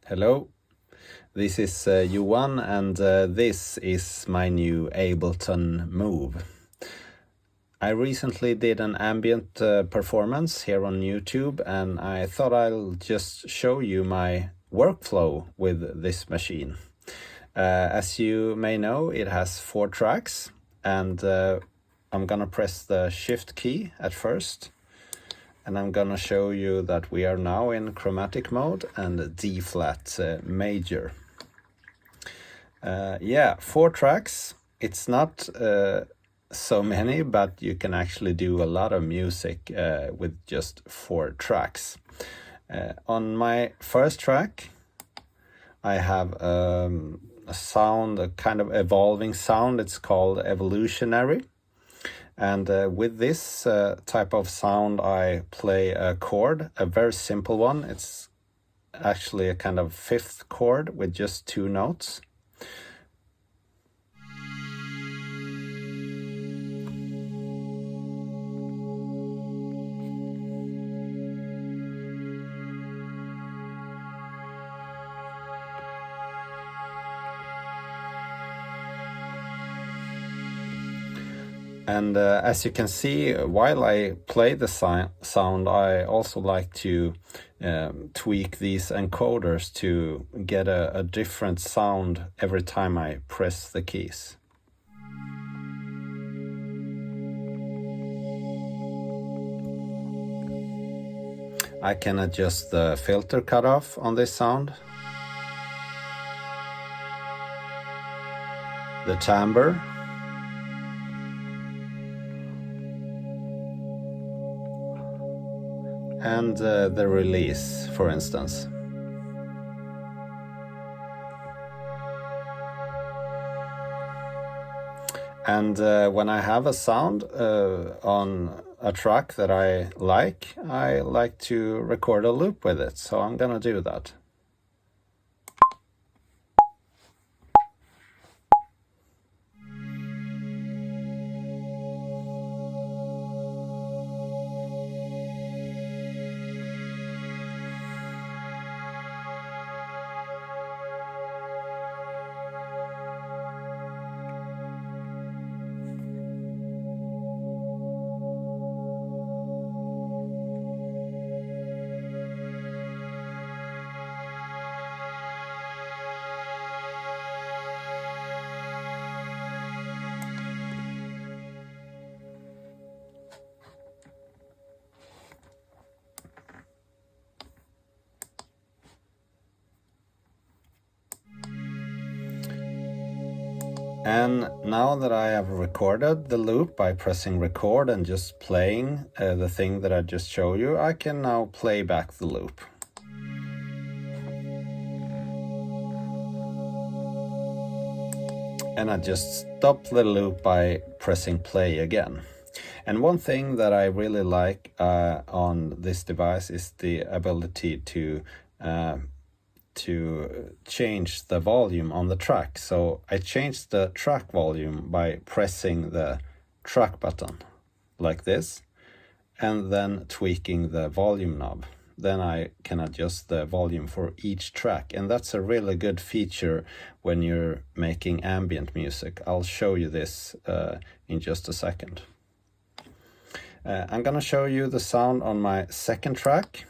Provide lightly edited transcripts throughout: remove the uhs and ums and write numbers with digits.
Hello, this is Johan, and this is my new Ableton Move. I recently did an ambient performance here on YouTube, and I thought I'll just show you my workflow with this machine. As you may know, it has 4 tracks, and I'm gonna press the Shift key at first. And I'm gonna show you that we are now in chromatic mode and D flat major. 4 tracks. It's not so many, but you can actually do a lot of music with just 4 tracks. On my first track, I have a sound, a kind of evolving sound. It's called evolutionary. And with this type of sound, I play a chord, a very simple one. It's actually a kind of 5th chord with just 2 notes. And as you can see, while I play the sound, I also like to tweak these encoders to get a different sound every time I press the keys. I can adjust the filter cutoff on this sound, the timbre, and the release, for instance. And when I have a sound on a track that I like to record a loop with it, so I'm gonna do that. And now that I have recorded the loop by pressing record and just playing the thing that I just showed you, I can now play back the loop. And I just stop the loop by pressing play again. And one thing that I really like on this device is the ability to change the volume on the track. So I changed the track volume by pressing the track button like this, and then tweaking the volume knob. Then I can adjust the volume for each track, and that's a really good feature when you're making ambient music. I'll show you this in just a second. I'm gonna show you the sound on my second track.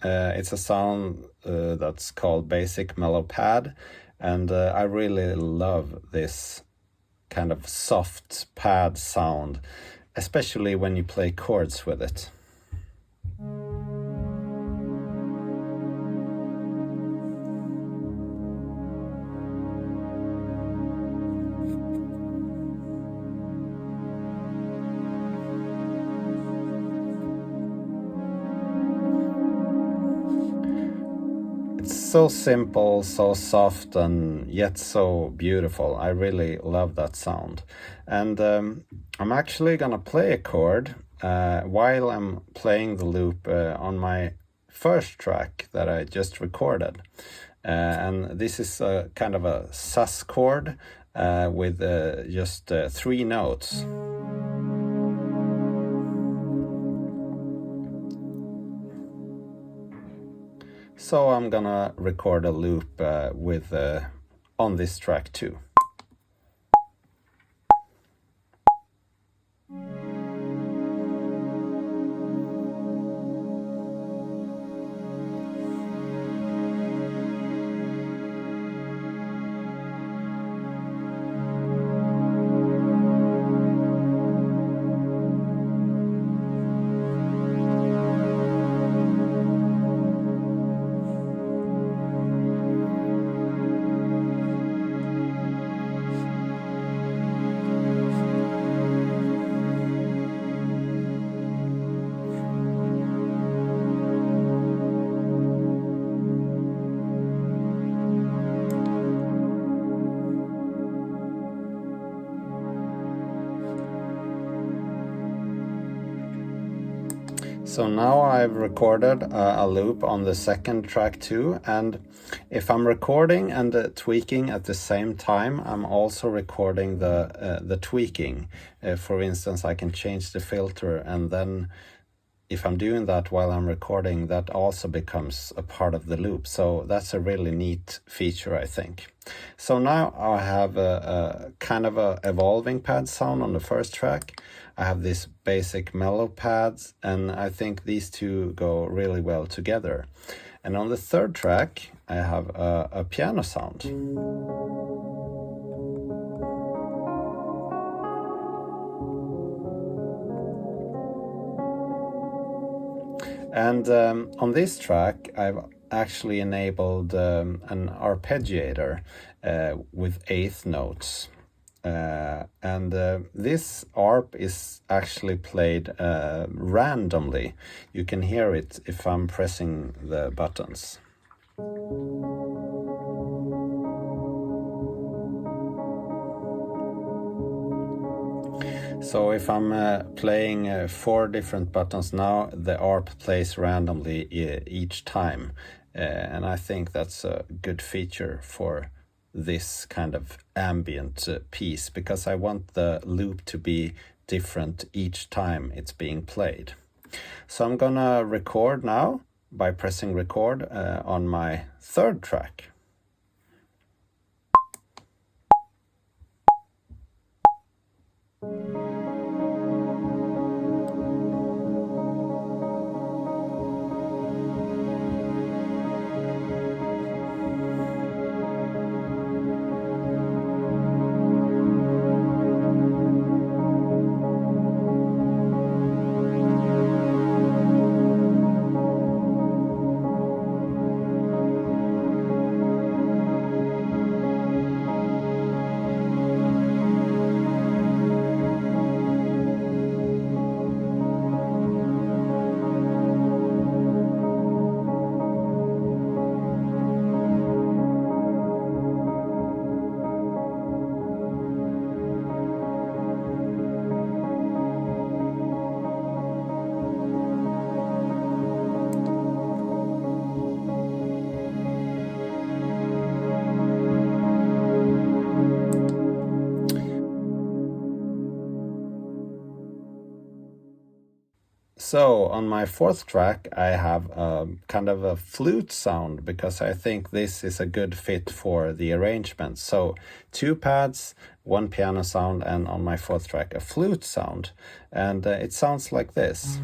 It's a sound that's called basic mellow pad, and I really love this kind of soft pad sound, especially when you play chords with it. So simple, so soft, and yet so beautiful. I really love that sound. And I'm actually gonna play a chord while I'm playing the loop on my first track that I just recorded. And this is a kind of a sus chord with just 3 notes. So I'm gonna record a loop with on this track too. So now I've recorded a loop on the second track too, and if I'm recording and tweaking at the same time, I'm also recording the tweaking. For instance, I can change the filter, and then if I'm doing that while I'm recording, that also becomes a part of the loop. So that's a really neat feature, I think. So now I have a kind of a evolving pad sound on the first track. I have this basic mellow pads, and I think these two go really well together. And on the third track, I have a piano sound. And on this track, I've actually enabled an arpeggiator with eighth notes. And this arp is actually played randomly. You can hear it if I'm pressing the buttons. So if I'm playing 4 different buttons now, the arp plays randomly each time. And I think that's a good feature for this kind of ambient piece, because I want the loop to be different each time it's being played. So I'm gonna record now by pressing record on my third track. So on my fourth track, I have kind of a flute sound, because I think this is a good fit for the arrangement. So 2 pads, 1 piano sound, and on my fourth track, a flute sound. And it sounds like this.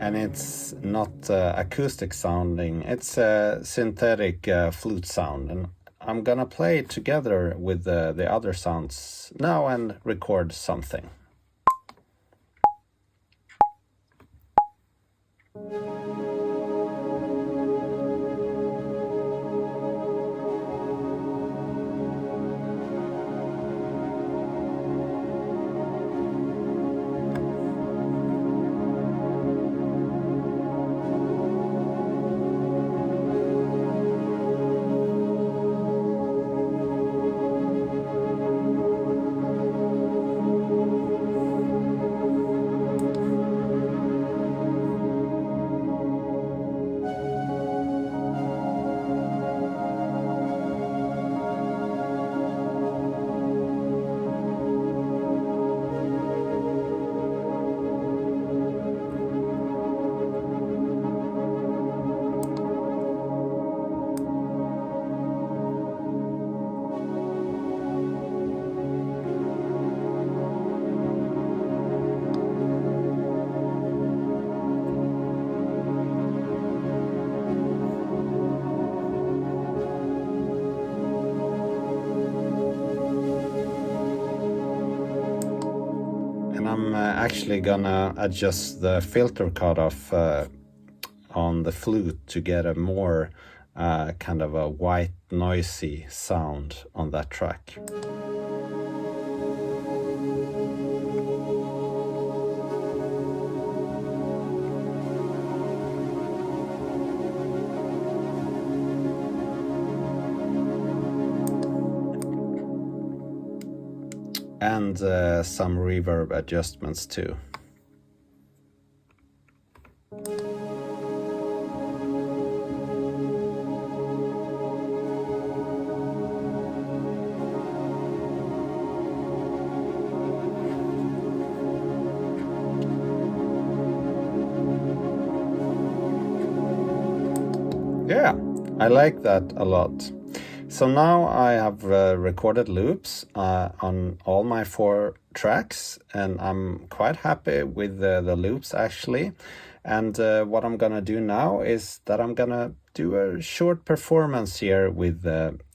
And it's not acoustic sounding, it's a synthetic flute sound. And I'm gonna play it together with the other sounds now and record something. actually gonna adjust the filter cutoff on the flute to get a more kind of a white noisy sound on that track. And some reverb adjustments too. Yeah, I like that a lot. So now I have recorded loops on all my 4 tracks, and I'm quite happy with the loops actually. And what I'm gonna do now is that I'm gonna do a short performance here with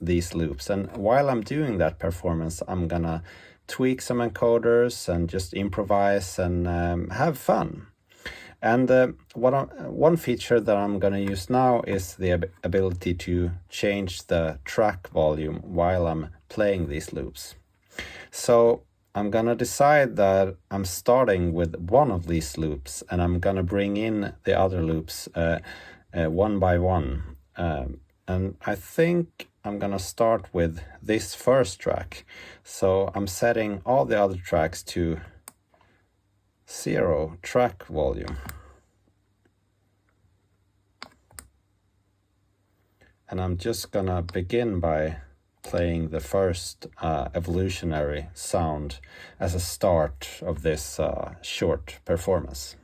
these loops. And while I'm doing that performance, I'm gonna tweak some encoders and just improvise and have fun. And one feature that I'm going to use now is the ability to change the track volume while I'm playing these loops. So I'm going to decide that I'm starting with one of these loops, and I'm going to bring in the other loops one by one. And I think I'm going to start with this first track. So I'm setting all the other tracks to 0 track volume. And I'm just gonna begin by playing the first evolutionary sound as a start of this short performance.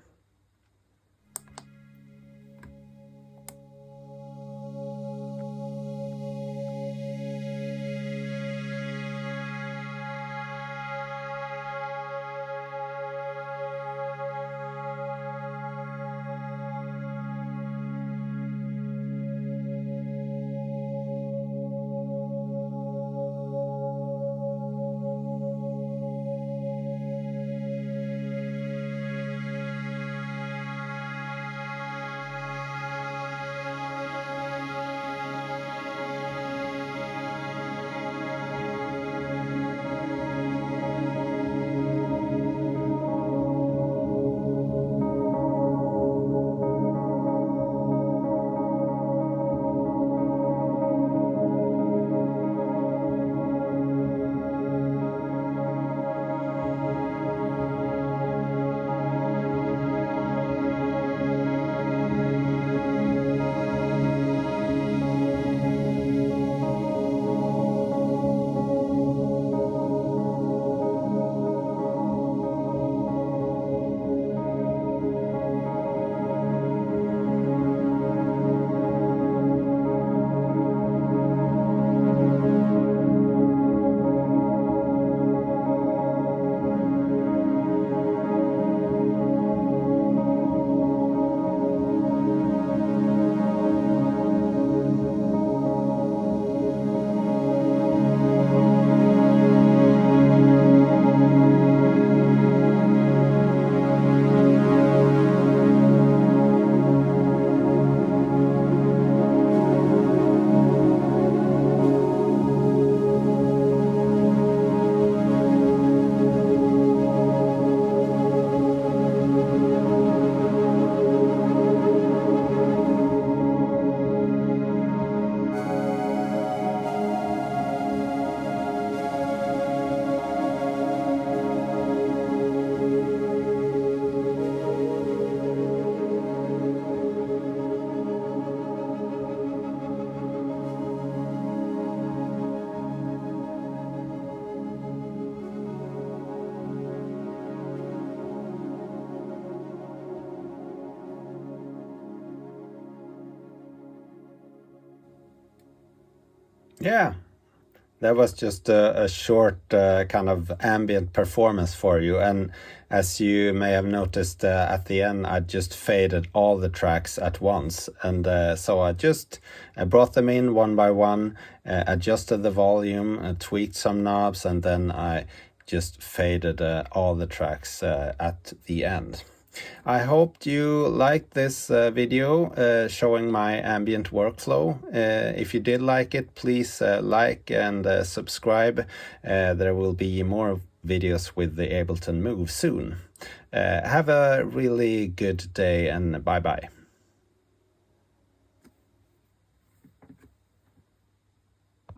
Yeah, that was just a short kind of ambient performance for you. And as you may have noticed at the end, I just faded all the tracks at once. And so I just brought them in one by one, adjusted the volume, tweaked some knobs, and then I just faded all the tracks at the end. I hope you liked this video showing my ambient workflow. If you did like it, please like and subscribe. There will be more videos with the Ableton Move soon. Have a really good day and bye bye.